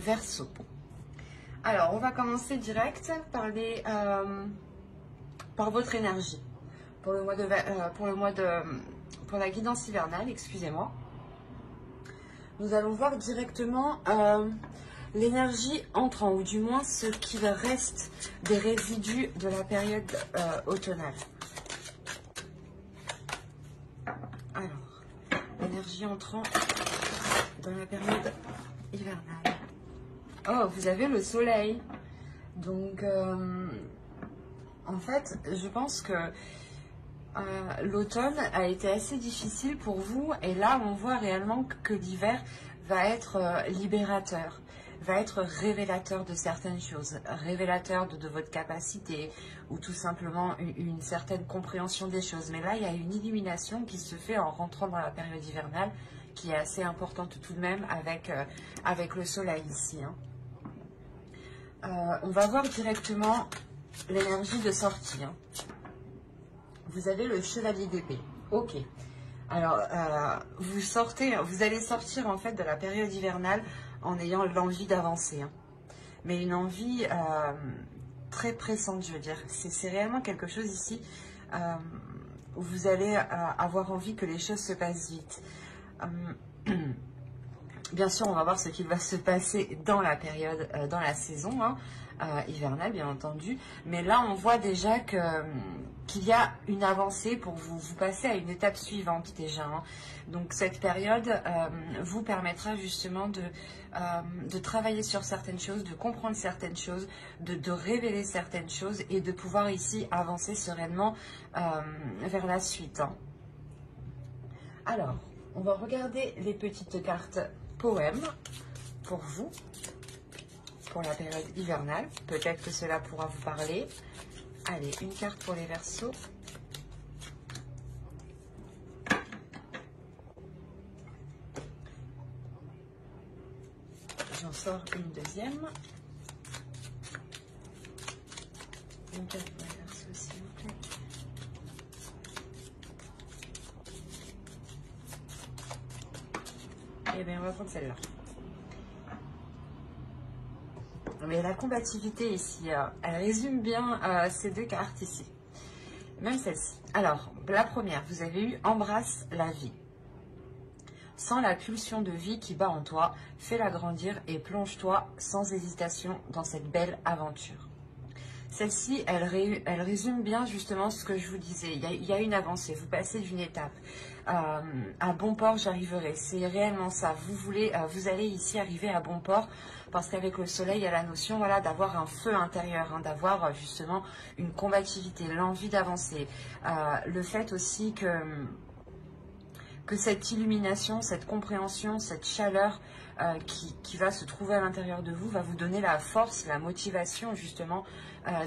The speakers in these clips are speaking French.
Verseau. Alors, on va commencer direct par votre énergie pour la guidance hivernale, excusez-moi. Nous allons voir directement l'énergie entrant, ou du moins ce qui reste des résidus de la période automnale. Alors, l'énergie entrant dans la période hivernale. Oh, vous avez le soleil. Donc, en fait, je pense que l'automne a été assez difficile pour vous. Et là, on voit réellement que l'hiver va être libérateur, va être révélateur de certaines choses, révélateur de votre capacité, ou tout simplement une certaine compréhension des choses. Mais là, il y a une illumination qui se fait en rentrant dans la période hivernale, qui est assez importante tout de même avec le soleil ici. Hein. On va voir directement l'énergie de sortie. Hein. Vous avez le chevalier d'épée. Ok. Alors, vous allez sortir en fait de la période hivernale en ayant l'envie d'avancer. Hein. Mais une envie très pressante, je veux dire. C'est réellement quelque chose ici où vous allez avoir envie que les choses se passent vite. Bien sûr, on va voir ce qui va se passer dans la période, dans la saison hivernale, bien entendu. Mais là, on voit déjà qu'il y a une avancée pour vous passer à une étape suivante déjà. Hein. Donc, cette période vous permettra justement de travailler sur certaines choses, de comprendre certaines choses, de révéler certaines choses et de pouvoir ici avancer sereinement vers la suite. Hein. Alors, on va regarder les petites cartes poèmes pour vous, pour la période hivernale. Peut-être que cela pourra vous parler. Allez, une carte pour les Verseaux. J'en sors une deuxième. Une carte pour les Verseaux, s'il vous plaît. Eh bien, on va prendre celle-là. Mais la combativité ici, elle résume bien ces deux cartes ici. Même celle-ci. Alors, la première, vous avez eu « Embrasse la vie ». Sans la pulsion de vie qui bat en toi, fais-la grandir et plonge-toi sans hésitation dans cette belle aventure. Celle-ci, elle résume bien justement ce que je vous disais. Il y a une avancée, vous passez d'une étape. À bon port, j'arriverai. C'est réellement ça. Vous allez ici arriver à bon port parce qu'avec le soleil, il y a la notion d'avoir un feu intérieur, hein, d'avoir justement une combativité, l'envie d'avancer. Le fait aussi que cette illumination, cette compréhension, cette chaleur qui va se trouver à l'intérieur de vous va vous donner la force, la motivation justement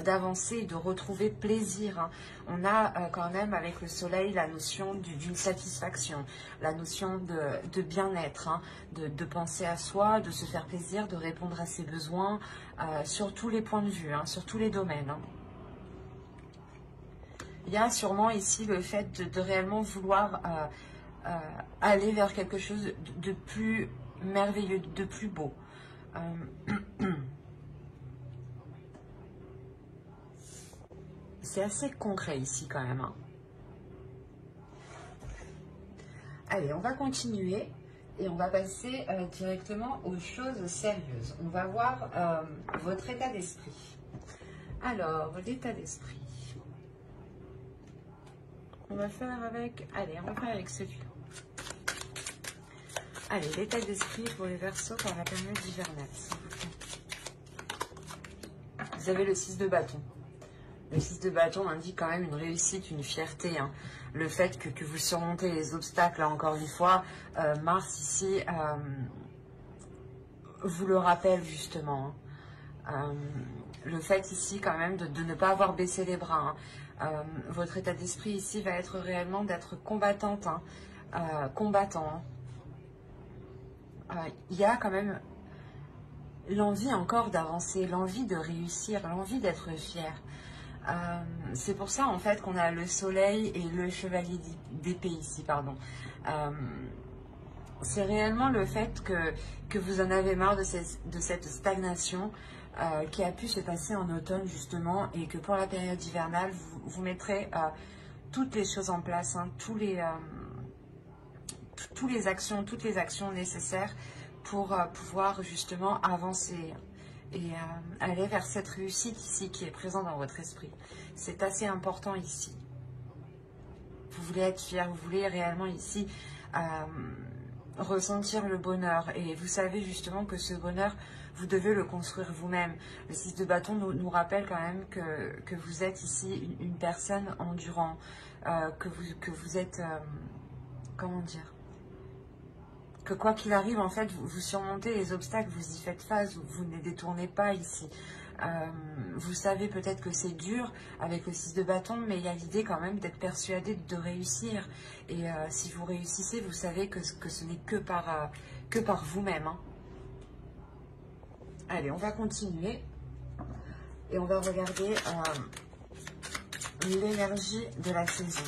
d'avancer et de retrouver plaisir. Hein. On a quand même avec le soleil la notion d'une satisfaction, la notion de bien-être, hein, de penser à soi, de se faire plaisir, de répondre à ses besoins sur tous les points de vue, hein, sur tous les domaines. Hein. Il y a sûrement ici le fait de réellement vouloir aller vers quelque chose de plus merveilleux, de plus beau. C'est assez concret ici quand même. Hein. Allez, on va continuer et on va passer directement aux choses sérieuses. On va voir votre état d'esprit. Alors, l'état d'esprit. On va faire avec... Allez, on va faire avec celui-là. Allez, l'état d'esprit pour les Verseaux par la période hivernale, s'il vous plaît. Vous avez le 6 de bâton. Le 6 de bâton indique quand même une réussite, une fierté. Hein. Le fait que vous surmontez les obstacles, là encore une fois, Mars ici vous le rappelle justement. Hein. Le fait ici quand même de ne pas avoir baissé les bras. Hein. Votre état d'esprit ici va être réellement d'être combattante, hein. Combattant. Hein. Il y a quand même l'envie encore d'avancer, l'envie de réussir, l'envie d'être fier. C'est pour ça en fait qu'on a le soleil et le chevalier d'épée ici, pardon. c'est réellement le fait que vous en avez marre de cette stagnation qui a pu se passer en automne justement, et que pour la période hivernale, vous mettrez toutes les choses en place, hein, toutes les actions nécessaires pour pouvoir justement avancer et aller vers cette réussite ici qui est présente dans votre esprit. C'est assez important ici. Vous voulez être fier, vous voulez réellement ici ressentir le bonheur, et vous savez justement que ce bonheur, vous devez le construire vous-même. Le 6 de bâton nous rappelle quand même que vous êtes ici une personne endurant, que vous êtes, comment dire, que quoi qu'il arrive, en fait, vous surmontez les obstacles, vous y faites face, vous ne les détournez pas ici. Vous savez peut-être que c'est dur avec le 6 de bâton, mais il y a l'idée quand même d'être persuadé de réussir. Et si vous réussissez, vous savez que ce n'est que par vous-même. Hein. Allez, on va continuer. Et on va regarder l'énergie de la saison.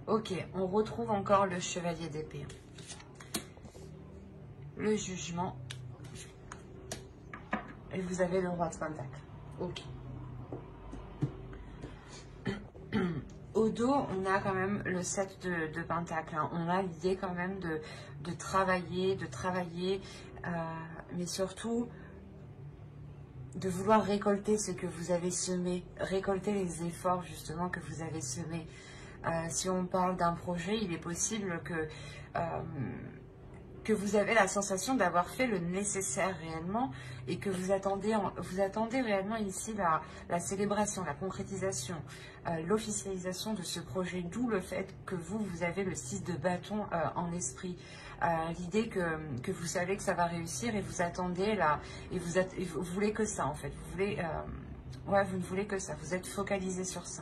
Ok, on retrouve encore le chevalier d'épée. Le jugement. Et vous avez le roi de pentacle. Ok. Au dos, on a quand même le 7 de pentacle. Hein. On a l'idée quand même de travailler, mais surtout de vouloir récolter ce que vous avez semé, récolter les efforts justement que vous avez semés. Si on parle d'un projet, il est possible que vous avez la sensation d'avoir fait le nécessaire réellement, et que vous attendez réellement ici la célébration, la concrétisation, l'officialisation de ce projet, d'où le fait que vous avez le 6 de bâton en esprit. L'idée que vous savez que ça va réussir, et vous attendez là, et vous voulez que ça en fait, vous ne voulez que ça, vous êtes focalisé sur ça.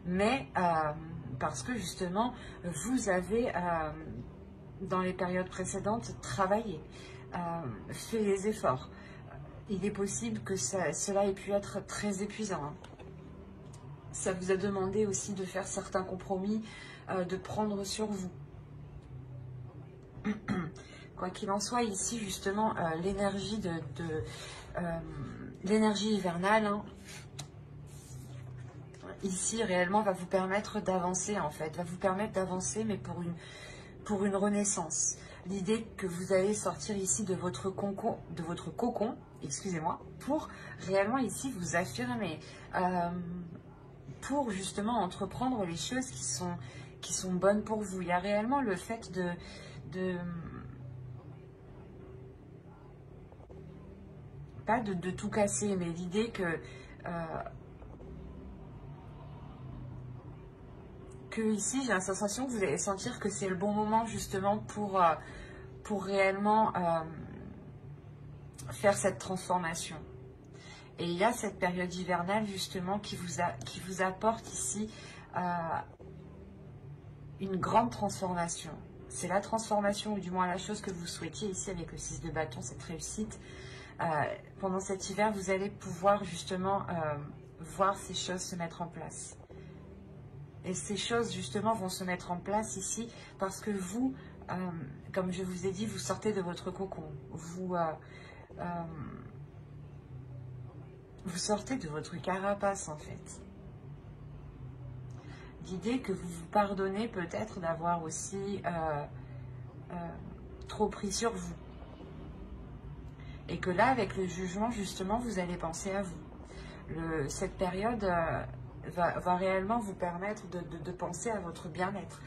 Mais parce que justement, vous avez, dans les périodes précédentes, travaillé, fait les efforts. Il est possible que cela ait pu être très épuisant. Hein. Ça vous a demandé aussi de faire certains compromis, de prendre sur vous. Quoi qu'il en soit, ici, justement, l'énergie l'énergie hivernale, hein, ici, réellement, va vous permettre d'avancer, en fait. Va vous permettre d'avancer, mais pour une renaissance. L'idée que vous allez sortir ici de votre cocon, excusez-moi, pour réellement ici vous affirmer, pour justement entreprendre les choses qui sont bonnes pour vous. Il y a réellement le fait pas de tout casser, mais l'idée que ici j'ai la sensation que vous allez sentir que c'est le bon moment justement pour réellement faire cette transformation. Et il y a cette période hivernale justement qui vous apporte ici une grande transformation. C'est la transformation, ou du moins la chose que vous souhaitiez ici avec le 6 de bâton, cette réussite. Pendant cet hiver, vous allez pouvoir justement voir ces choses se mettre en place. Et ces choses justement vont se mettre en place ici parce que vous, comme je vous ai dit, vous sortez de votre cocon. Vous sortez de votre carapace en fait. L'idée que vous vous pardonnez peut-être d'avoir aussi trop pris sur vous. Et que là, avec le jugement, justement, vous allez penser à vous. Cette période va réellement vous permettre de penser à votre bien-être.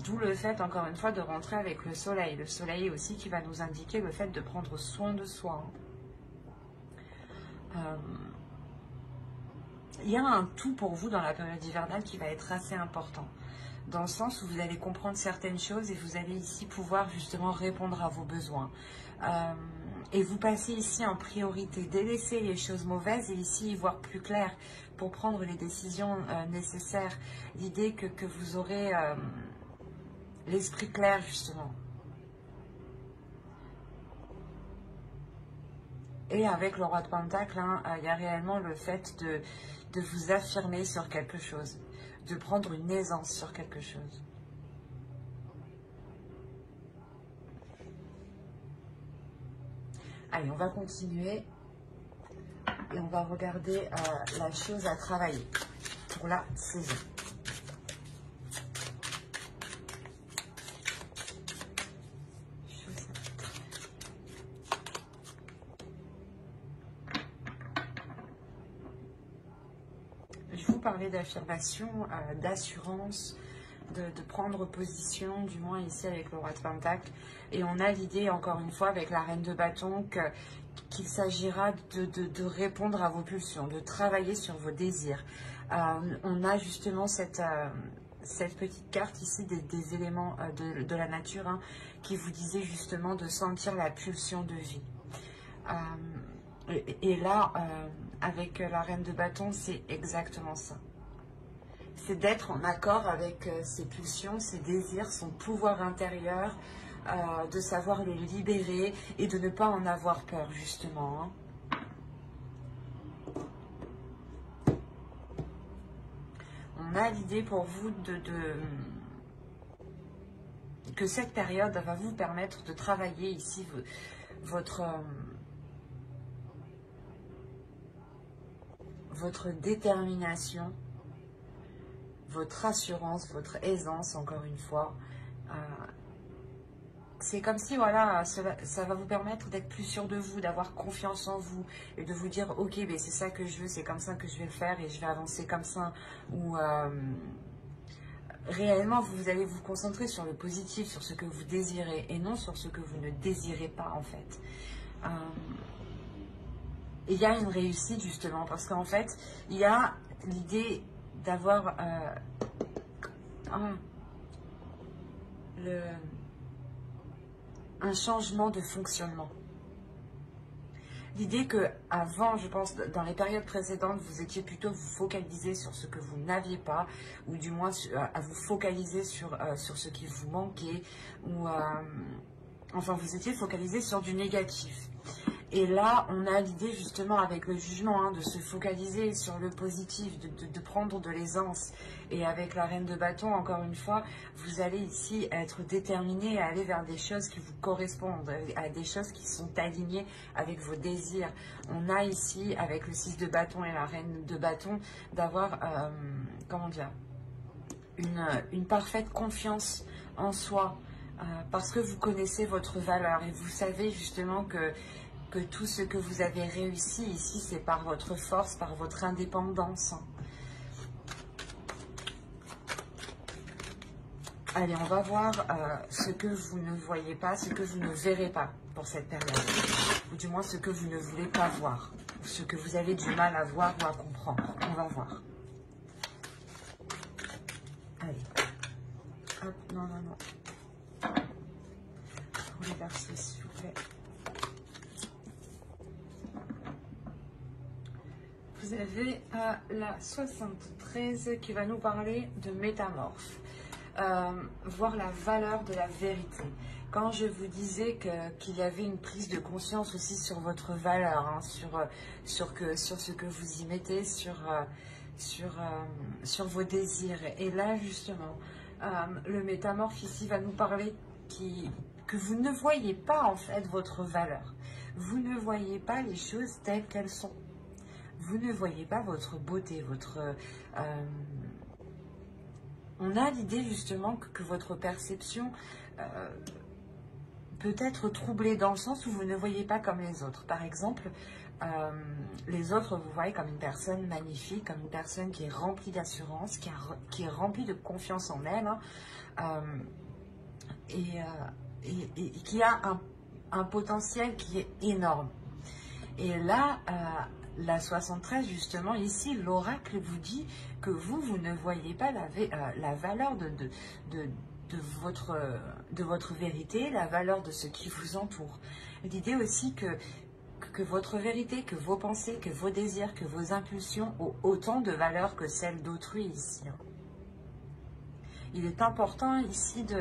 D'où le fait, encore une fois, de rentrer avec le soleil. Le soleil aussi qui va nous indiquer le fait de prendre soin de soi. Il y a un tout pour vous dans la période hivernale qui va être assez important. Dans le sens où vous allez comprendre certaines choses et vous allez ici pouvoir justement répondre à vos besoins. Et vous passez ici en priorité, délaisser les choses mauvaises et ici y voir plus clair pour prendre les décisions nécessaires. L'idée que vous aurez l'esprit clair justement. Et avec le roi de Pentacle, hein, il y a réellement le fait de vous affirmer sur quelque chose, de prendre une aisance sur quelque chose. Allez, on va continuer et on va regarder la chose à travailler pour la saison. Je vous parlais d'affirmation, d'assurance, de prendre position, du moins ici avec le roi de Pentacle. Et on a l'idée, encore une fois, avec la reine de bâton, qu'il s'agira de répondre à vos pulsions, de travailler sur vos désirs. On a justement cette petite carte ici des éléments de la nature, hein, qui vous disait justement de sentir la pulsion de vie. Et là, avec la reine de bâton, c'est exactement ça. C'est d'être en accord avec ses pulsions, ses désirs, son pouvoir intérieur, de savoir le libérer et de ne pas en avoir peur, justement. Hein. On a l'idée pour vous que cette période va vous permettre de travailler ici votre détermination, votre assurance, votre aisance, encore une fois. C'est comme si, voilà, ça va vous permettre d'être plus sûr de vous, d'avoir confiance en vous et de vous dire, ok, ben c'est ça que je veux, c'est comme ça que je vais le faire et je vais avancer comme ça. Ou réellement, vous allez vous concentrer sur le positif, sur ce que vous désirez et non sur ce que vous ne désirez pas, en fait. Il y a une réussite, justement, parce qu'en fait, il y a l'idée d'avoir un changement de fonctionnement. L'idée que avant, je pense, dans les périodes précédentes, vous étiez plutôt vous focaliser sur ce que vous n'aviez pas, ou du moins à vous focaliser sur ce qui vous manquait, ou enfin, vous étiez focalisé sur du négatif. Et là, on a l'idée justement avec le jugement, hein, de se focaliser sur le positif, de prendre de l'aisance. Et avec la reine de bâton, encore une fois, vous allez ici être déterminé à aller vers des choses qui vous correspondent, à des choses qui sont alignées avec vos désirs. On a ici, avec le 6 de bâton et la reine de bâton, d'avoir, comment dire, une parfaite confiance en soi, parce que vous connaissez votre valeur et vous savez justement que tout ce que vous avez réussi ici, c'est par votre force, par votre indépendance. Allez, on va voir ce que vous ne voyez pas, ce que vous ne verrez pas pour cette période. Ou du moins ce que vous ne voulez pas voir. Ou ce que vous avez du mal à voir ou à comprendre. On va voir. Allez. Hop, non, non, non. Pour les versos, s'il vous plaît. Vous avez la 73 qui va nous parler de métamorphe, voir la valeur de la vérité. Quand je vous disais qu'il y avait une prise de conscience aussi sur votre valeur, hein, sur ce que vous y mettez, sur vos désirs. Et là, justement, le métamorphe ici va nous parler que vous ne voyez pas en fait votre valeur. Vous ne voyez pas les choses telles qu'elles sont. Vous ne voyez pas votre beauté, on a l'idée justement que votre perception peut être troublée dans le sens où vous ne voyez pas comme les autres. Par exemple, les autres vous voyez comme une personne magnifique, comme une personne qui est remplie d'assurance, qui est remplie de confiance en elle, hein, et qui a un potentiel qui est énorme. Et là, la 73, justement, ici, l'oracle vous dit que vous ne voyez pas la valeur de votre vérité, la valeur de ce qui vous entoure. L'idée aussi que votre vérité, que vos pensées, que vos désirs, que vos impulsions ont autant de valeur que celle d'autrui ici. Il est important ici de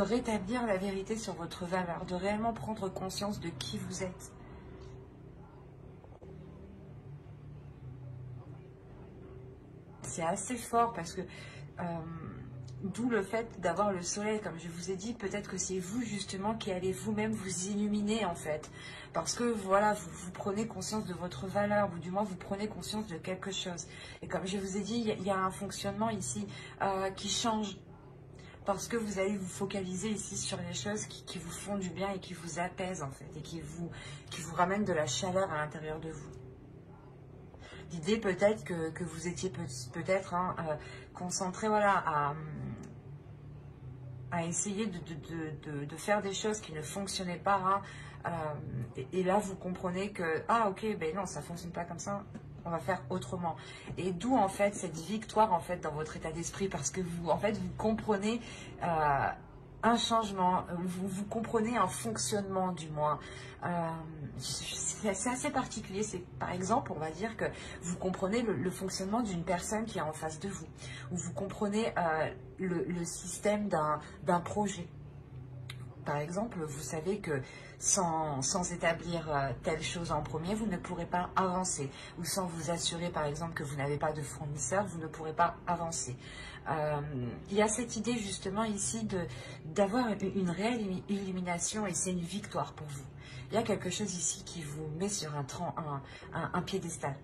rétablir la vérité sur votre valeur, de réellement prendre conscience de qui vous êtes. c'est assez fort parce que d'où le fait d'avoir le soleil, comme je vous ai dit, peut-être que c'est vous justement qui allez vous-même vous illuminer en fait. Parce que voilà, vous prenez conscience de votre valeur, ou du moins vous prenez conscience de quelque chose. Et comme je vous ai dit, il y a un fonctionnement ici qui change. Parce que vous allez vous focaliser ici sur les choses qui vous font du bien et qui vous apaisent en fait. Et qui vous ramènent de la chaleur à l'intérieur de vous. L'idée peut-être que vous étiez peut-être concentré voilà, à essayer de faire des choses qui ne fonctionnaient pas. Et là, vous comprenez que, ah ok, ben non, ça ne fonctionne pas comme ça, on va faire autrement. Et d'où en fait cette victoire en fait dans votre état d'esprit, parce que vous, en fait, vous comprenez un changement, vous comprenez un fonctionnement du moins. C'est assez particulier. C'est par exemple, on va dire que vous comprenez le fonctionnement d'une personne qui est en face de vous, ou vous comprenez le système d'un projet. Par exemple, vous savez que sans établir telle chose en premier, vous ne pourrez pas avancer. Ou sans vous assurer, par exemple, que vous n'avez pas de fournisseur, vous ne pourrez pas avancer. Il y a cette idée justement ici d'avoir une réelle illumination et c'est une victoire pour vous. Il y a quelque chose ici qui vous met sur un piédestal.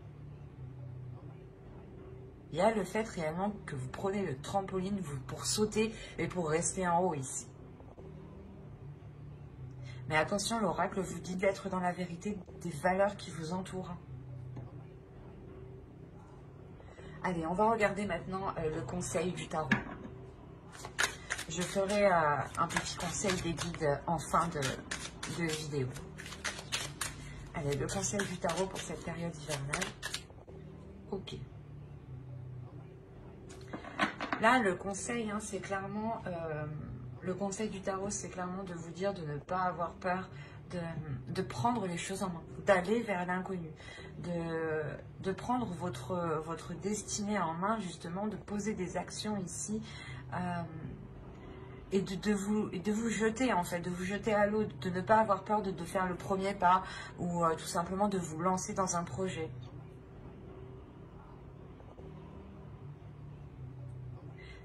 Il y a le fait réellement que vous prenez le trampoline pour sauter et pour rester en haut ici. Mais attention, l'oracle vous dit d'être dans la vérité des valeurs qui vous entourent. Allez, on va regarder maintenant le conseil du tarot. Je ferai un petit conseil des guides en fin de vidéo. Allez, le conseil du tarot pour cette période hivernale. Ok. Là, le conseil, c'est clairement... le conseil du tarot, c'est clairement de vous dire de ne pas avoir peur de prendre les choses en main, d'aller vers l'inconnu, de prendre votre destinée en main, justement, de poser des actions ici et de vous jeter, en fait, de vous jeter à l'eau, de ne pas avoir peur de faire le premier pas ou tout simplement de vous lancer dans un projet.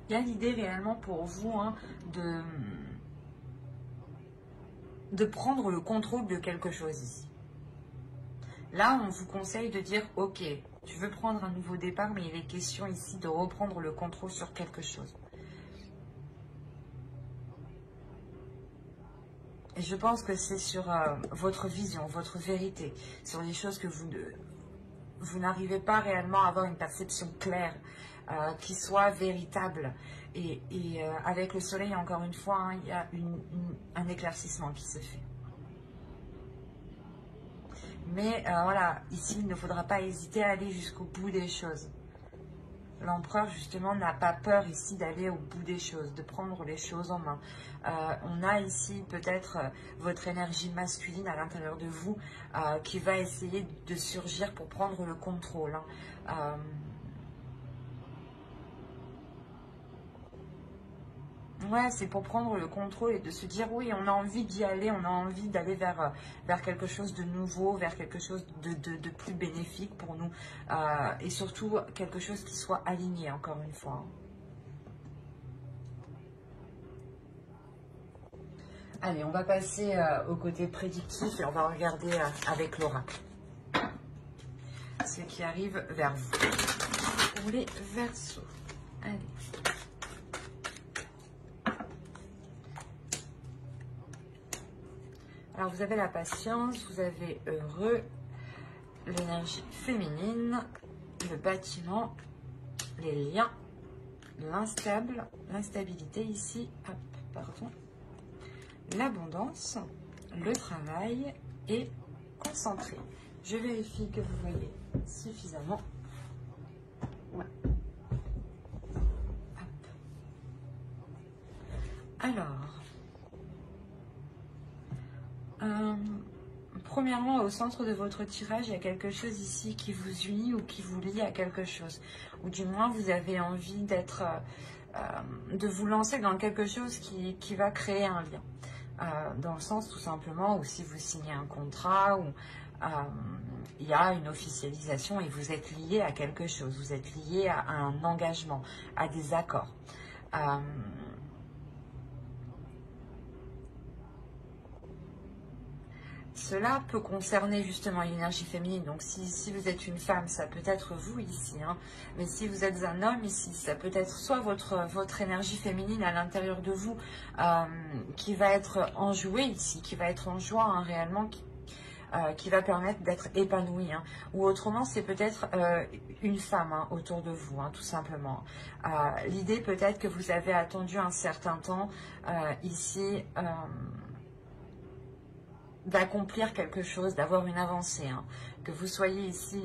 Il y a l'idée réellement pour vous de prendre le contrôle de quelque chose ici. Là, on vous conseille de dire, ok, tu veux prendre un nouveau départ, mais il est question ici de reprendre le contrôle sur quelque chose. Et je pense que c'est sur votre vision, votre vérité, sur les choses que vous n'arrivez pas réellement à avoir une perception claire, qui soit véritable. Et avec le soleil, encore une fois, il y a un éclaircissement qui se fait. Mais voilà, ici, il ne faudra pas hésiter à aller jusqu'au bout des choses. L'empereur, justement, n'a pas peur ici d'aller au bout des choses, de prendre les choses en main. On a ici peut-être votre énergie masculine à l'intérieur de vous qui va essayer de surgir pour prendre le contrôle. Ouais, c'est pour prendre le contrôle et de se dire, oui, on a envie d'y aller, on a envie d'aller vers quelque chose de nouveau, vers quelque chose de plus bénéfique pour nous. Et surtout, quelque chose qui soit aligné, encore une fois. Allez, on va passer au côté prédictif et on va regarder avec l'oracle ce qui arrive vers vous. Pour les Verseaux. Allez. Alors, vous avez la patience, vous avez heureux, l'énergie féminine, le bâtiment, les liens, l'instabilité ici, hop, pardon, l'abondance, le travail et concentré. Je vérifie que vous voyez suffisamment. Ouais. Hop. Alors, premièrement, au centre de votre tirage, il y a quelque chose ici qui vous unit ou qui vous lie à quelque chose. Ou du moins, vous avez envie de vous lancer dans quelque chose qui va créer un lien. Dans le sens, tout simplement, où si vous signez un contrat, ou il y a une officialisation et vous êtes lié à quelque chose, vous êtes lié à un engagement, à des accords. Cela peut concerner justement l'énergie féminine. Donc si vous êtes une femme, ça peut être vous ici. Hein. Mais si vous êtes un homme ici, ça peut être soit votre énergie féminine à l'intérieur de vous qui va être enjouée ici, qui va être en joie hein, réellement, qui va permettre d'être épanouie. Hein. Ou autrement, c'est peut-être une femme hein, autour de vous, hein, tout simplement. L'idée peut-être que vous avez attendu un certain temps ici... d'accomplir quelque chose, d'avoir une avancée. Hein. Que vous soyez ici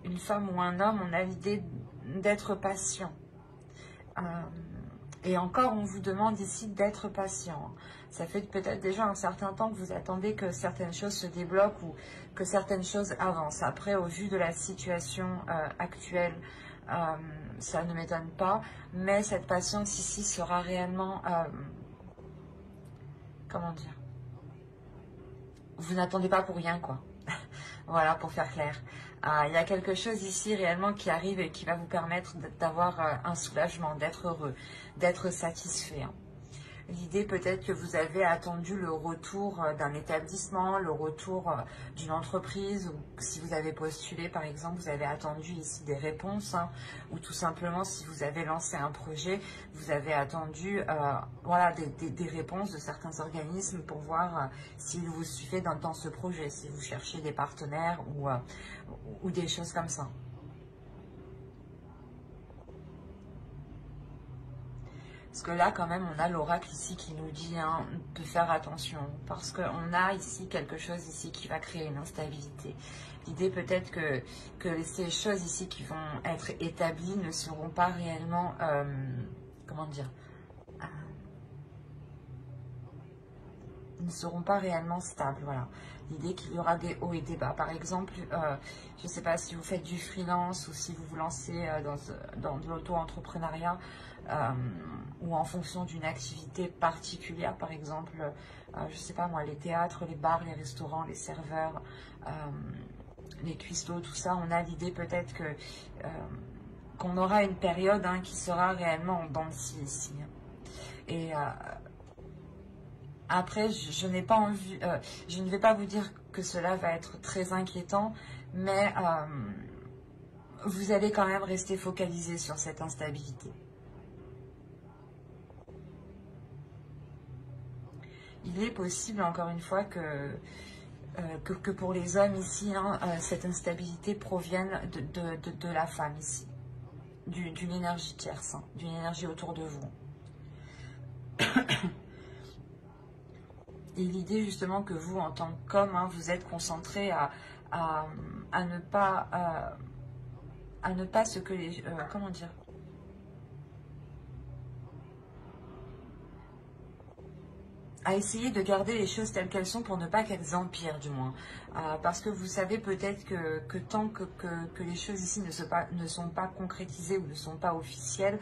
une femme ou un homme, on a l'idée d'être patient. Et encore, on vous demande ici d'être patient. Ça fait peut-être déjà un certain temps que vous attendez que certaines choses se débloquent ou que certaines choses avancent. Après, au vu de la situation actuelle, ça ne m'étonne pas. Mais cette patience ici sera réellement... comment dire ? Vous n'attendez pas pour rien, quoi. Voilà, pour faire clair. Il y a quelque chose ici réellement qui arrive et qui va vous permettre d'avoir un soulagement, d'être heureux, d'être satisfait. Hein. L'idée peut-être que vous avez attendu le retour d'un établissement, le retour d'une entreprise, ou si vous avez postulé par exemple, vous avez attendu ici des réponses, hein, ou tout simplement si vous avez lancé un projet, vous avez attendu voilà, des réponses de certains organismes pour voir s'ils vous suivaient dans ce projet, si vous cherchez des partenaires ou des choses comme ça. Parce que là, quand même, on a l'oracle ici qui nous dit hein, de faire attention. Parce qu'on a ici quelque chose ici qui va créer une instabilité. L'idée peut-être que ces choses ici qui vont être établies ne seront pas réellement... comment dire ne seront pas réellement stables, voilà. L'idée qu'il y aura des hauts et des bas. Par exemple, je ne sais pas si vous faites du freelance ou si vous vous lancez dans de l'auto-entrepreneuriat ou en fonction d'une activité particulière, par exemple, je ne sais pas moi, les théâtres, les bars, les restaurants, les serveurs, les cuistots, tout ça, on a l'idée peut-être que qu'on aura une période hein, qui sera réellement en dents de scie ici. Et après, je n'ai pas envie, je ne vais pas vous dire que cela va être très inquiétant, mais vous allez quand même rester focalisé sur cette instabilité. Il est possible, encore une fois, que pour les hommes ici, hein, cette instabilité provienne de la femme ici, d'une énergie tierce, hein, d'une énergie autour de vous. Et l'idée justement que vous, en tant qu'homme, hein, vous êtes concentré à ne pas ce que les... comment dire, à essayer de garder les choses telles qu'elles sont pour ne pas qu'elles empirent du moins. Parce que vous savez peut-être que tant que les choses ici ne sont pas concrétisées ou ne sont pas officielles,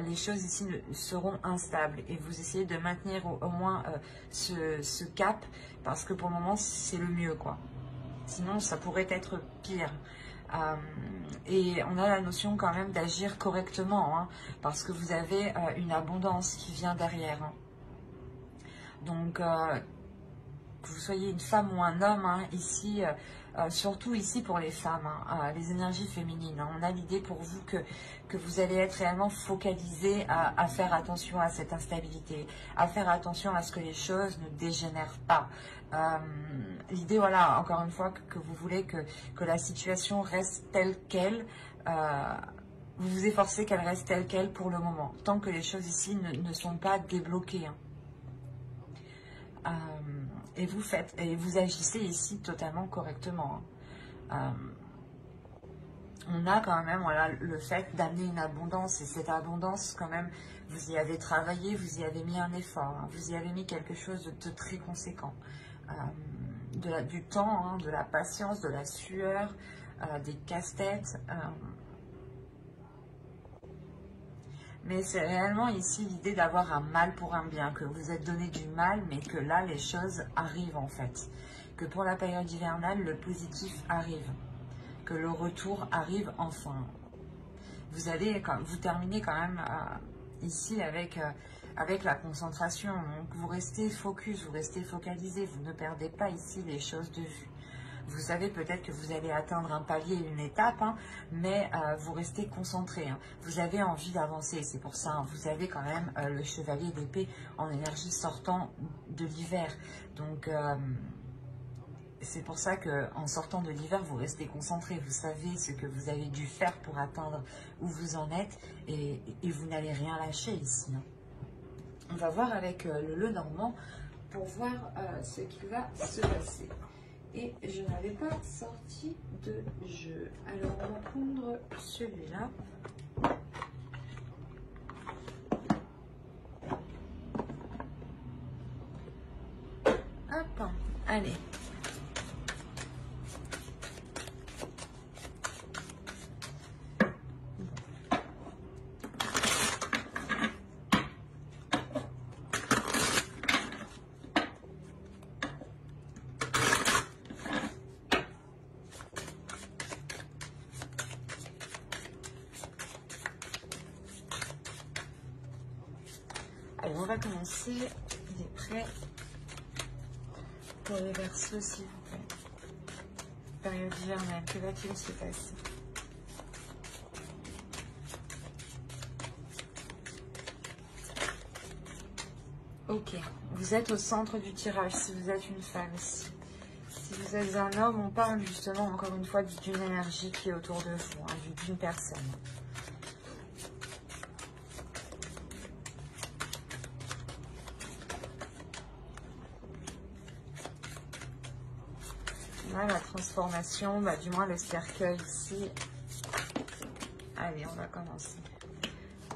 les choses ici seront instables. Et vous essayez de maintenir au moins ce cap, parce que pour le moment c'est le mieux, quoi. Sinon ça pourrait être pire. Et on a la notion quand même d'agir correctement, hein, parce que vous avez une abondance qui vient derrière. Hein. Donc, que vous soyez une femme ou un homme, hein, ici, surtout ici pour les femmes, hein, les énergies féminines, hein, on a l'idée pour vous que vous allez être réellement focalisé à faire attention à cette instabilité, à faire attention à ce que les choses ne dégénèrent pas. L'idée, voilà, encore une fois, que vous voulez que la situation reste telle qu'elle, vous vous efforcez qu'elle reste telle qu'elle pour le moment, tant que les choses ici ne sont pas débloquées. Hein. Et vous agissez ici totalement correctement. Hein. On a quand même voilà, le fait d'amener une abondance, et cette abondance quand même, vous y avez travaillé, vous y avez mis un effort, hein, vous y avez mis quelque chose de très conséquent. Du temps, hein, de la patience, de la sueur, des casse-têtes. Mais c'est réellement ici l'idée d'avoir un mal pour un bien, que vous êtes donné du mal, mais que là, les choses arrivent en fait. que pour la période hivernale, le positif arrive, que le retour arrive enfin. Vous terminez quand même ici avec la concentration. Donc vous restez focus, vous restez focalisé, vous ne perdez pas ici les choses de vue. Vous savez peut-être que vous allez atteindre un palier, une étape, hein, mais vous restez concentré. Hein. Vous avez envie d'avancer, c'est pour ça. Hein, vous avez quand même le chevalier d'épée en énergie sortant de l'hiver. Donc, c'est pour ça qu'en sortant de l'hiver, vous restez concentré. Vous savez ce que vous avez dû faire pour atteindre où vous en êtes et vous n'allez rien lâcher ici. Hein. On va voir avec le Normand pour voir ce qui va se passer. Et je n'avais pas sorti de jeu. Alors, on va prendre celui-là. Hop, allez. Allez, on va commencer. Il est prêt pour les Verseaux, s'il vous plaît. Période hivernale, que va-t-il se passer? Ok, vous êtes au centre du tirage si vous êtes une femme ici. Si vous êtes un homme, on parle justement encore une fois d'une énergie qui est autour de vous, hein, d'une personne. Là, la transformation, bah, du moins le cercueil ici. Allez, on va commencer.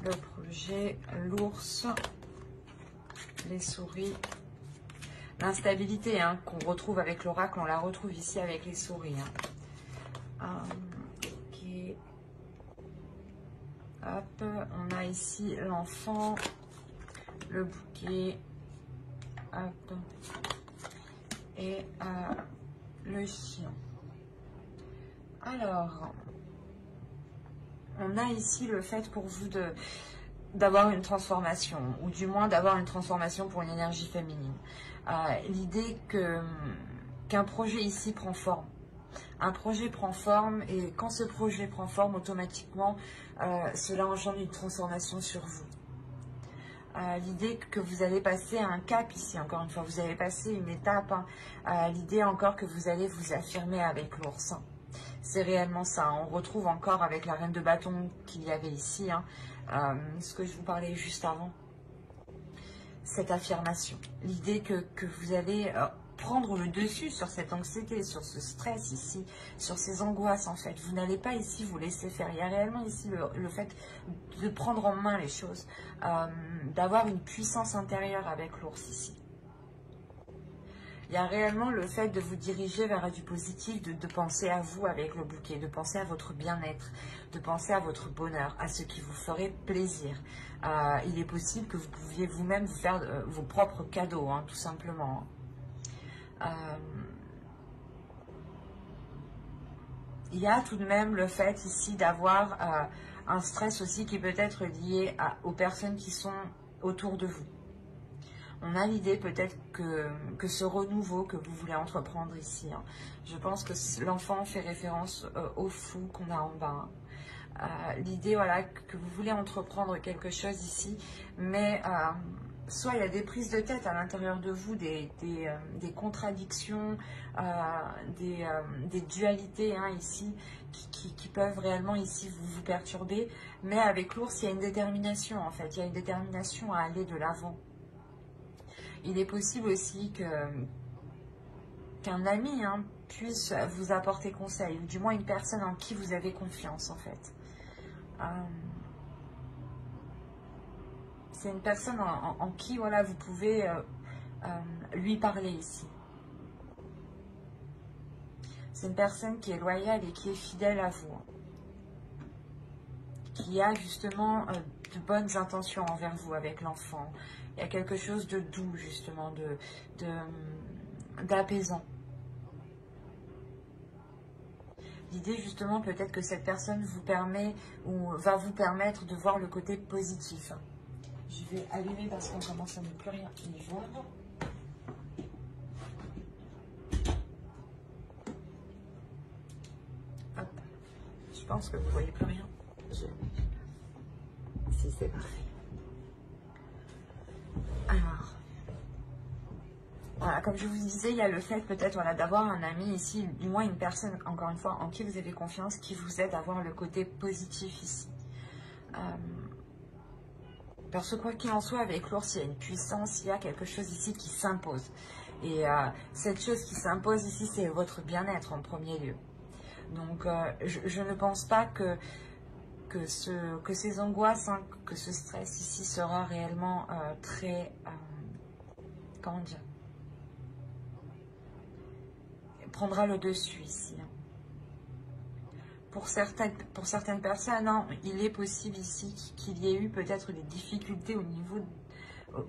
Le projet, l'ours, les souris. L'instabilité hein, qu'on retrouve avec l'oracle, on la retrouve ici avec les souris. Hein. Ok. Hop, on a ici l'enfant, le bouquet. Hop. Et le chien. Alors, on a ici le fait pour vous d'avoir une transformation, ou du moins d'avoir une transformation pour une énergie féminine. L'idée qu'un projet ici prend forme. Un projet prend forme et quand ce projet prend forme, automatiquement, cela engendre une transformation sur vous. L'idée que vous allez passer un cap ici, encore une fois, vous allez passer une étape. Hein. L'idée encore que vous allez vous affirmer avec l'ours. Hein. C'est réellement ça. On retrouve encore avec la reine de bâton qu'il y avait ici, hein, ce que je vous parlais juste avant. Cette affirmation. L'idée que vous allez prendre le dessus sur cette anxiété, sur ce stress ici, sur ces angoisses en fait. Vous n'allez pas ici vous laisser faire. Il y a réellement ici le fait de prendre en main les choses, d'avoir une puissance intérieure avec l'ours ici. Il y a réellement le fait de vous diriger vers du positif, de penser à vous avec le bouquet, de penser à votre bien-être, de penser à votre bonheur, à ce qui vous ferait plaisir. Il est possible que vous pouviez vous-même vous faire vos propres cadeaux, hein, tout simplement. Il y a tout de même le fait ici d'avoir un stress aussi qui peut être lié aux personnes qui sont autour de vous. On a l'idée peut-être que ce renouveau que vous voulez entreprendre ici, hein, je pense que l'enfant fait référence au fou qu'on a en bas. Hein. L'idée, voilà, que vous voulez entreprendre quelque chose ici, mais soit il y a des prises de tête à l'intérieur de vous, des contradictions, des dualités hein, ici, qui peuvent réellement ici vous perturber, mais avec l'ours, il y a une détermination en fait, il y a une détermination à aller de l'avant. Il est possible aussi qu'un ami hein, puisse vous apporter conseil, ou du moins une personne en qui vous avez confiance en fait. C'est une personne en qui voilà, vous pouvez lui parler ici. C'est une personne qui est loyale et qui est fidèle à vous. Qui a justement de bonnes intentions envers vous avec l'enfant. Il y a quelque chose de doux justement, d'apaisant. L'idée justement, peut-être que cette personne vous permet ou va vous permettre de voir le côté positif. Je vais allumer parce qu'on commence à ne plus rien y voir. Hop. Je pense que vous ne voyez plus rien. Si, c'est parfait. Alors, voilà, comme je vous disais, il y a le fait peut-être voilà, d'avoir un ami ici, du moins une personne, encore une fois, en qui vous avez confiance, qui vous aide à voir le côté positif ici. Parce que quoi qu'il en soit, avec l'ours, il y a une puissance, il y a quelque chose ici qui s'impose. Et cette chose qui s'impose ici, c'est votre bien-être en premier lieu. Donc, je ne pense pas que ces angoisses, hein, que ce stress ici sera réellement très... comment dire, prendra le dessus ici. Pour certaines personnes, hein, il est possible ici qu'il y ait eu peut-être des difficultés au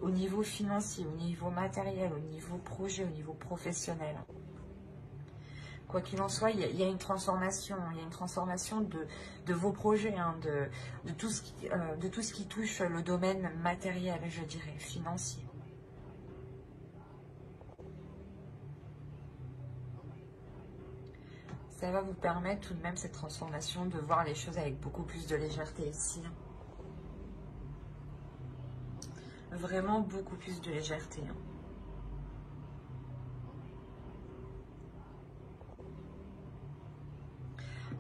niveau financier, au niveau matériel, au niveau projet, au niveau professionnel. Quoi qu'il en soit, il y a une transformation. Il y a une transformation de vos projets, hein, de tout ce qui touche le domaine matériel, je dirais, financier. Ça va vous permettre tout de même, cette transformation, de voir les choses avec beaucoup plus de légèreté ici. Vraiment beaucoup plus de légèreté.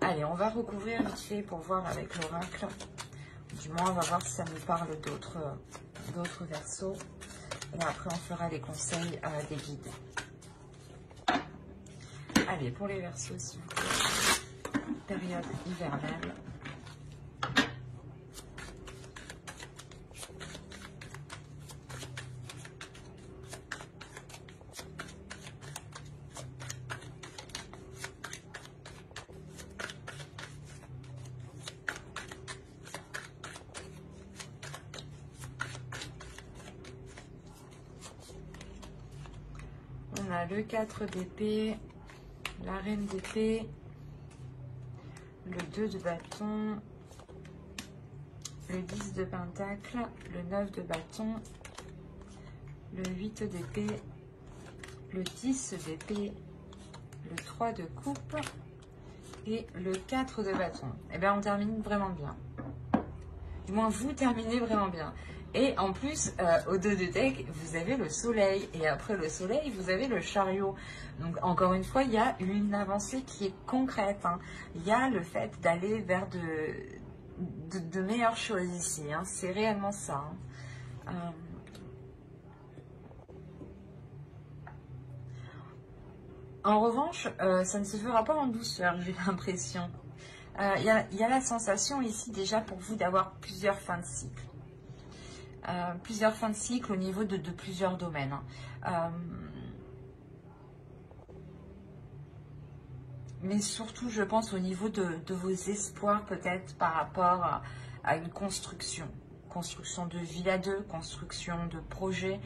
Allez, on va recouvrir vite fait pour voir avec l'oracle. Du moins, on va voir si ça nous parle d'autres versos. Et après, on fera les conseils des guides. Allez, pour les versos, s'il vous plaît. Période hivernale. On a le 4 d'épée, la reine d'épée, le 2 de bâton, le 10 de pentacle, le 9 de bâton, le 8 d'épée, le 10 d'épée, le 3 de coupe et le 4 de bâton. Et bien, on termine vraiment bien. Du moins, vous terminez vraiment bien. Et en plus, au dos de deck, vous avez le soleil. Et après le soleil, vous avez le chariot. Donc, encore une fois, il y a une avancée qui est concrète. Hein. Il y a le fait d'aller vers de meilleures choses ici. Hein. C'est réellement ça. Hein. En revanche, ça ne se fera pas en douceur, j'ai l'impression. Il y a la sensation ici déjà pour vous d'avoir plusieurs fins de cycle. Plusieurs fins de cycle au niveau de plusieurs domaines. Mais surtout, je pense, au niveau de vos espoirs peut-être par rapport à une construction. Construction de vie à deux, construction de projet.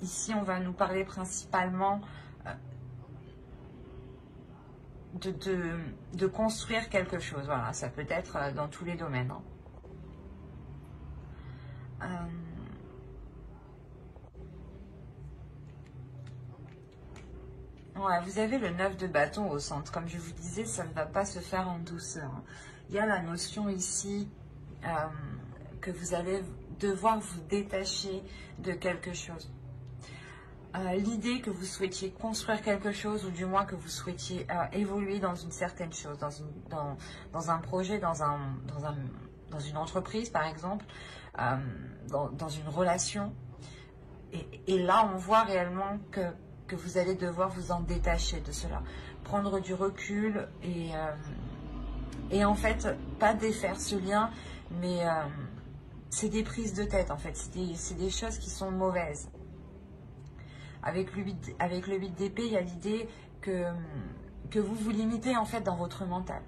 Ici, on va nous parler principalement de construire quelque chose. Voilà, ça peut être dans tous les domaines. Hein. Ouais, vous avez le 9 de bâton au centre. Comme je vous disais, ça ne va pas se faire en douceur. Il y a la notion ici que vous allez devoir vous détacher de quelque chose. L'idée que vous souhaitiez construire quelque chose, ou du moins que vous souhaitiez évoluer dans une certaine chose, dans un projet, dans une entreprise par exemple, dans une relation. Et là, on voit réellement que vous allez devoir vous en détacher de cela. Prendre du recul et en fait, pas défaire ce lien, mais c'est des prises de tête en fait. C'est des choses qui sont mauvaises. Avec le 8 d'épée, il y a l'idée que vous vous limitez en fait dans votre mental.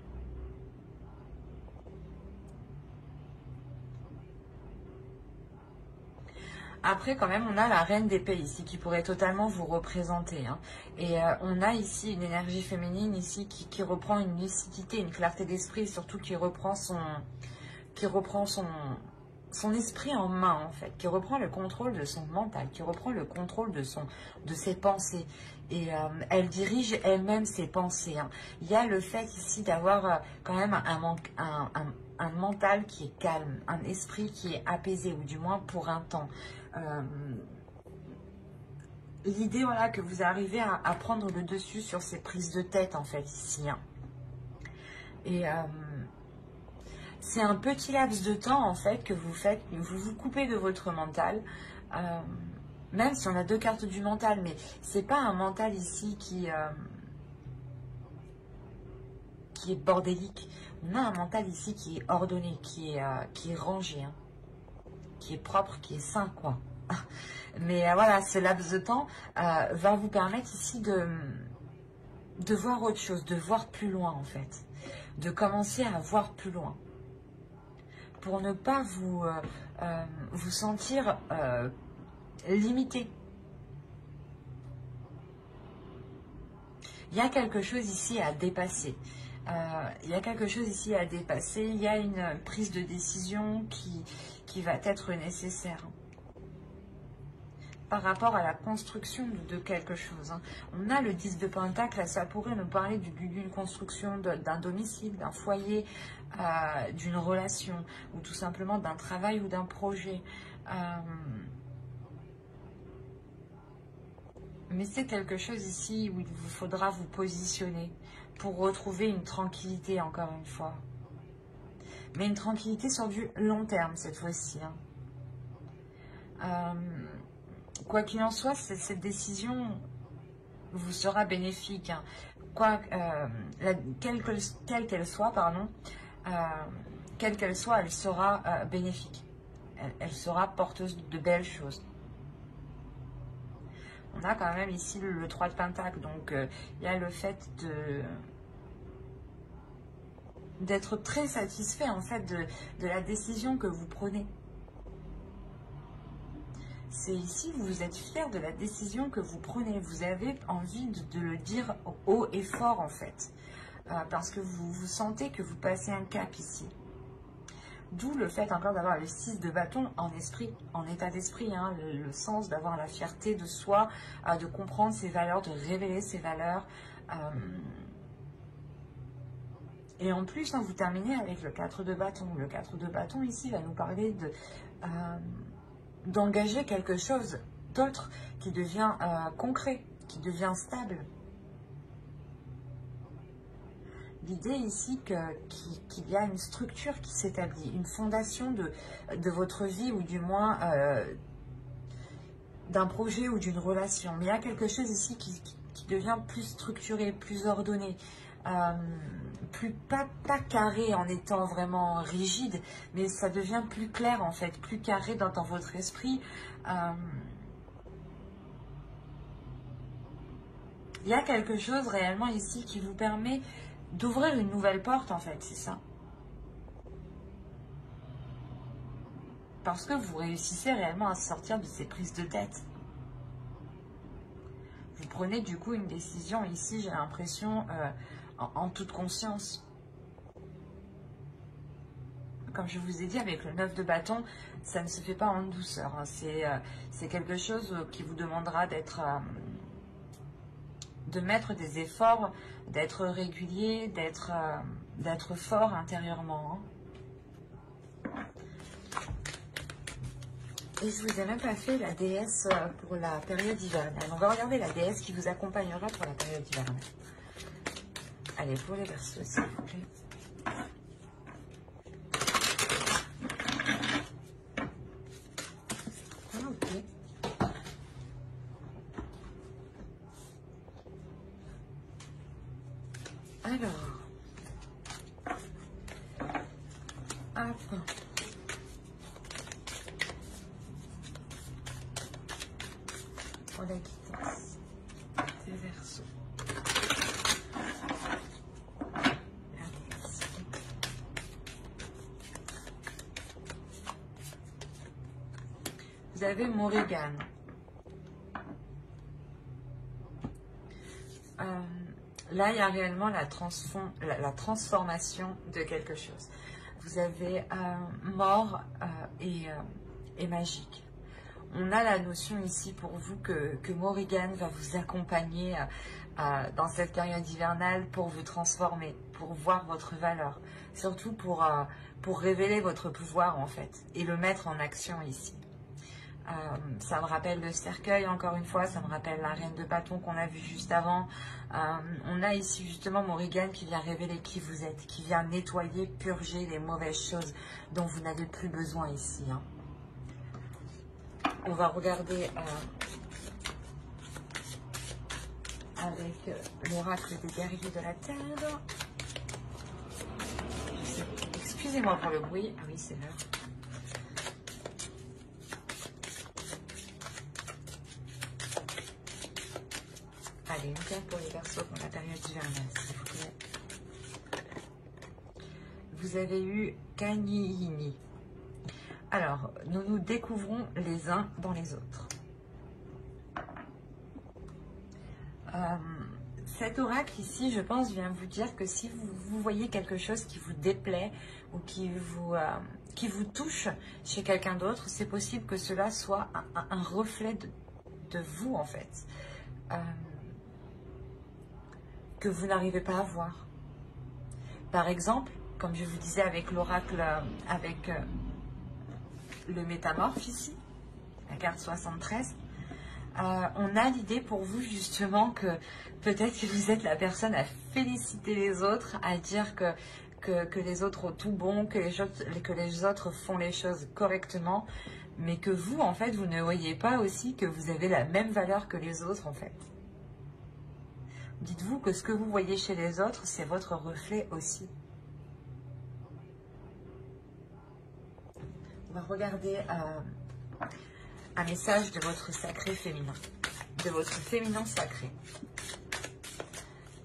Après, quand même, on a la reine d'épée ici qui pourrait totalement vous représenter. Hein. Et on a ici une énergie féminine ici qui reprend une lucidité, une clarté d'esprit, surtout qui reprend son esprit en main, en fait, qui reprend le contrôle de son mental, qui reprend le contrôle de ses pensées. Et elle dirige elle-même ses pensées. Hein. Il y a le fait ici d'avoir quand même un mental qui est calme, un esprit qui est apaisé, ou du moins pour un temps. L'idée, voilà, que vous arrivez à prendre le dessus sur ces prises de tête, en fait, ici. Hein. Et c'est un petit laps de temps, en fait, que vous faites, vous vous coupez de votre mental, même si on a deux cartes du mental, mais c'est pas un mental ici qui est bordélique. On a un mental ici qui est ordonné, qui est rangé, hein, qui est propre, qui est sain, quoi. Mais voilà, ce laps de temps va vous permettre ici de voir autre chose, de voir plus loin, en fait. De commencer à voir plus loin. Pour ne pas vous sentir limité. Il y a quelque chose ici à dépasser. Il y a quelque chose ici à dépasser. Il y a une prise de décision qui va être nécessaire par rapport à la construction de quelque chose. Hein. On a le 10 de Pentacle, ça pourrait nous parler d'une construction d'un domicile, d'un foyer, d'une relation, ou tout simplement d'un travail ou d'un projet. Mais c'est quelque chose ici où il vous faudra vous positionner pour retrouver une tranquillité, encore une fois. Mais une tranquillité sur du long terme, cette fois-ci. Hein. Quoi qu'il en soit, cette décision vous sera bénéfique. Hein. Quelle qu'elle soit, pardon, quelle qu'elle soit, elle sera bénéfique. Elle sera porteuse de belles choses. On a quand même ici le 3 de Pentacle, donc il y a le fait d'être très satisfait en fait de la décision que vous prenez. C'est ici, vous êtes fier de la décision que vous prenez. Vous avez envie de le dire haut et fort, en fait. Parce que vous sentez que vous passez un cap ici. D'où le fait encore d'avoir le 6 de bâton en esprit, en état d'esprit. Hein, le sens d'avoir la fierté de soi, de comprendre ses valeurs, de révéler ses valeurs. Et en plus, hein, vous terminez avec le 4 de bâton. Le 4 de bâton, ici, va nous parler d'engager quelque chose d'autre qui devient concret, qui devient stable. L'idée ici qu'il y a une structure qui s'établit, une fondation de votre vie, ou du moins d'un projet ou d'une relation. Mais il y a quelque chose ici qui devient plus structuré, plus ordonné, pas carré en étant vraiment rigide, mais ça devient plus clair en fait, plus carré dans votre esprit. Il y a quelque chose réellement ici qui vous permet d'ouvrir une nouvelle porte en fait, c'est ça. Parce que vous réussissez réellement à sortir de ces prises de tête. Vous prenez du coup une décision ici, j'ai l'impression, en toute conscience. Comme je vous ai dit, avec le 9 de bâton, ça ne se fait pas en douceur. Hein. C'est quelque chose qui vous demandera de mettre des efforts, d'être régulier, d'être fort intérieurement. Hein. Et je vous ai même pas fait la déesse pour la période hivernale. On va regarder la déesse qui vous accompagnera pour la période hivernale. Allez, pour les Verseaux, s'il vous plaît. Ah, ok. Alors. Hop. Pour la guidance des Verseaux. Vous vous avez Morrigan. Là, il y a réellement la transformation de quelque chose. Vous avez mort et magique. On a la notion ici pour vous que Morrigan va vous accompagner dans cette période hivernale pour vous transformer, pour voir votre valeur. Surtout pour révéler votre pouvoir en fait et le mettre en action ici. Ça me rappelle le cercueil, encore une fois, ça me rappelle la reine de bâton qu'on a vue juste avant. On a ici justement Morrigan qui vient révéler qui vous êtes, qui vient nettoyer, purger les mauvaises choses dont vous n'avez plus besoin ici. Hein. On va regarder avec l'oracle des guerriers de la Terre. Excusez-moi pour le bruit. Ah oui, c'est l'heure. Allez, une carte pour les Verseaux pour la période hivernale, s'il vous plaît. Vous avez eu Kanyini. Alors, nous nous découvrons les uns dans les autres. Cet oracle ici, je pense, vient vous dire que si vous voyez quelque chose qui vous déplaît ou qui vous touche chez quelqu'un d'autre, c'est possible que cela soit un reflet de vous, en fait. Que vous n'arrivez pas à voir. Par exemple, comme je vous disais avec l'oracle, avec le métamorphe ici, la carte 73, on a l'idée pour vous justement que peut-être que vous êtes la personne à féliciter les autres, à dire que les autres ont tout bon, que les autres font les choses correctement, mais que vous, en fait, vous ne voyez pas aussi que vous avez la même valeur que les autres, en fait. Dites-vous que ce que vous voyez chez les autres, c'est votre reflet aussi. On va regarder un message de votre sacré féminin, de votre féminin sacré.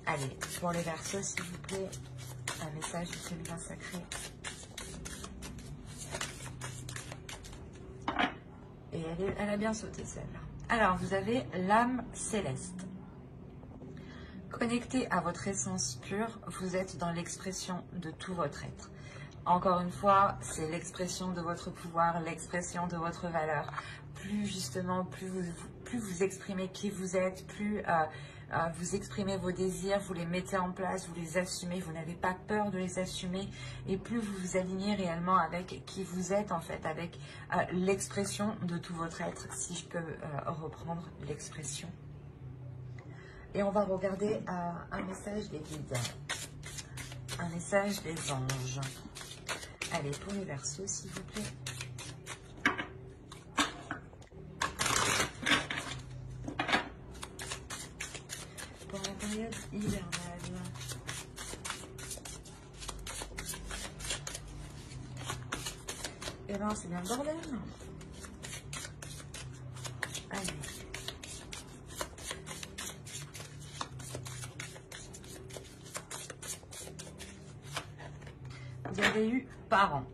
Allez, pour les Verseaux, s'il vous plaît, un message du féminin sacré. Et elle a bien sauté celle-là. Alors, vous avez l'âme céleste. Connecté à votre essence pure, vous êtes dans l'expression de tout votre être. Encore une fois, c'est l'expression de votre pouvoir, l'expression de votre valeur. Plus justement, plus vous exprimez qui vous êtes, plus vous exprimez vos désirs, vous les mettez en place, vous les assumez, vous n'avez pas peur de les assumer, et plus vous vous alignez réellement avec qui vous êtes en fait, avec l'expression de tout votre être, si je peux reprendre l'expression. Et on va regarder un message des guides, un message des anges. Allez, pour les Verseaux, s'il vous plaît. Pour la période hivernale. Eh bien, c'est bien le bordel. Allez. Vous avez eu parents.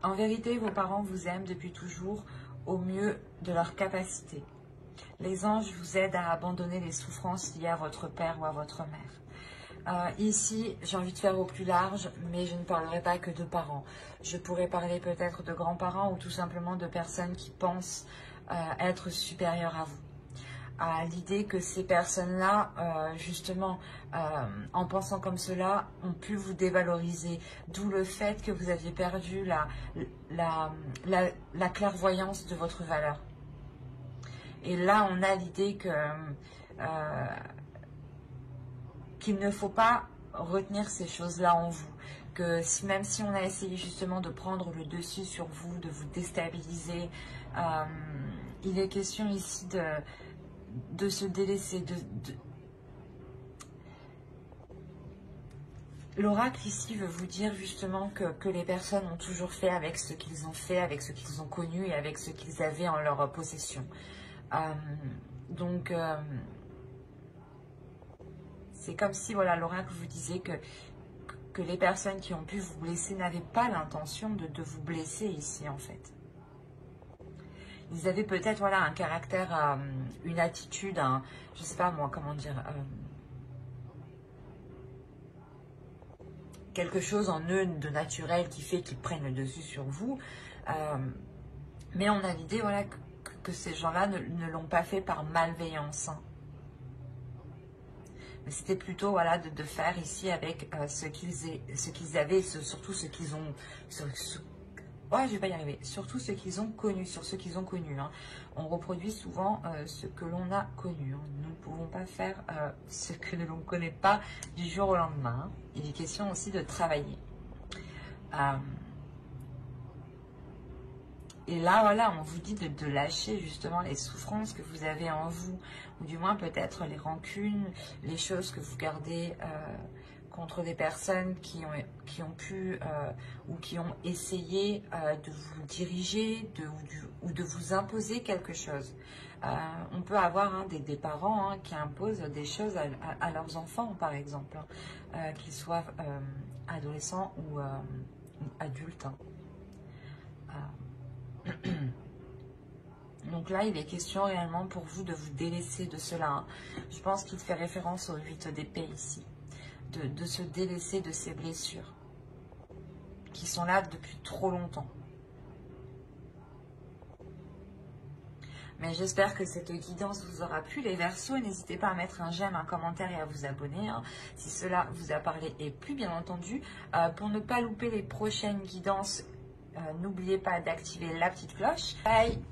En vérité, vos parents vous aiment depuis toujours au mieux de leur capacité. Les anges vous aident à abandonner les souffrances liées à votre père ou à votre mère. Ici, j'ai envie de faire au plus large, mais je ne parlerai pas que de parents. Je pourrais parler peut-être de grands-parents ou tout simplement de personnes qui pensent être supérieures à vous. À l'idée que ces personnes-là, justement, en pensant comme cela, ont pu vous dévaloriser. D'où le fait que vous aviez perdu la clairvoyance de votre valeur. Et là, on a l'idée que qu'il ne faut pas retenir ces choses-là en vous. Que même si on a essayé justement de prendre le dessus sur vous, de vous déstabiliser, il est question ici de se délaisser. L'oracle ici veut vous dire justement que les personnes ont toujours fait avec ce qu'ils ont fait, avec ce qu'ils ont connu et avec ce qu'ils avaient en leur possession. Donc, c'est comme si voilà, l'oracle vous disait que les personnes qui ont pu vous blesser n'avaient pas l'intention de vous blesser ici en fait. Ils avaient peut-être voilà, un caractère, une attitude, je ne sais pas moi, comment dire, quelque chose en eux de naturel qui fait qu'ils prennent le dessus sur vous. Mais on a l'idée voilà, que ces gens-là ne l'ont pas fait par malveillance. Hein. Mais c'était plutôt voilà, de faire ici avec ce qu'ils avaient, surtout ce qu'ils ont... ouais, je vais pas y arriver. Surtout ce qu'ils ont connu, sur ce qu'ils ont connu. Hein. On reproduit souvent ce que l'on a connu. Hein. Nous ne pouvons pas faire ce que l'on ne connaît pas du jour au lendemain. Hein. Il est question aussi de travailler. Et là, voilà, on vous dit de lâcher justement les souffrances que vous avez en vous, ou du moins peut-être les rancunes, les choses que vous gardez contre des personnes qui ont pu ou qui ont essayé de vous diriger ou de vous imposer quelque chose. On peut avoir des parents qui imposent des choses à leurs enfants, par exemple, qu'ils soient adolescents ou adultes. Donc là, il est question réellement pour vous de vous délaisser de cela. Hein. Je pense qu'il fait référence au 8 d'épée ici. De se délaisser de ces blessures qui sont là depuis trop longtemps. Mais j'espère que cette guidance vous aura plu. Les Verseaux, n'hésitez pas à mettre un j'aime, un commentaire et à vous abonner. Hein, si cela vous a parlé et plu, bien entendu. Pour ne pas louper les prochaines guidances, n'oubliez pas d'activer la petite cloche. Bye!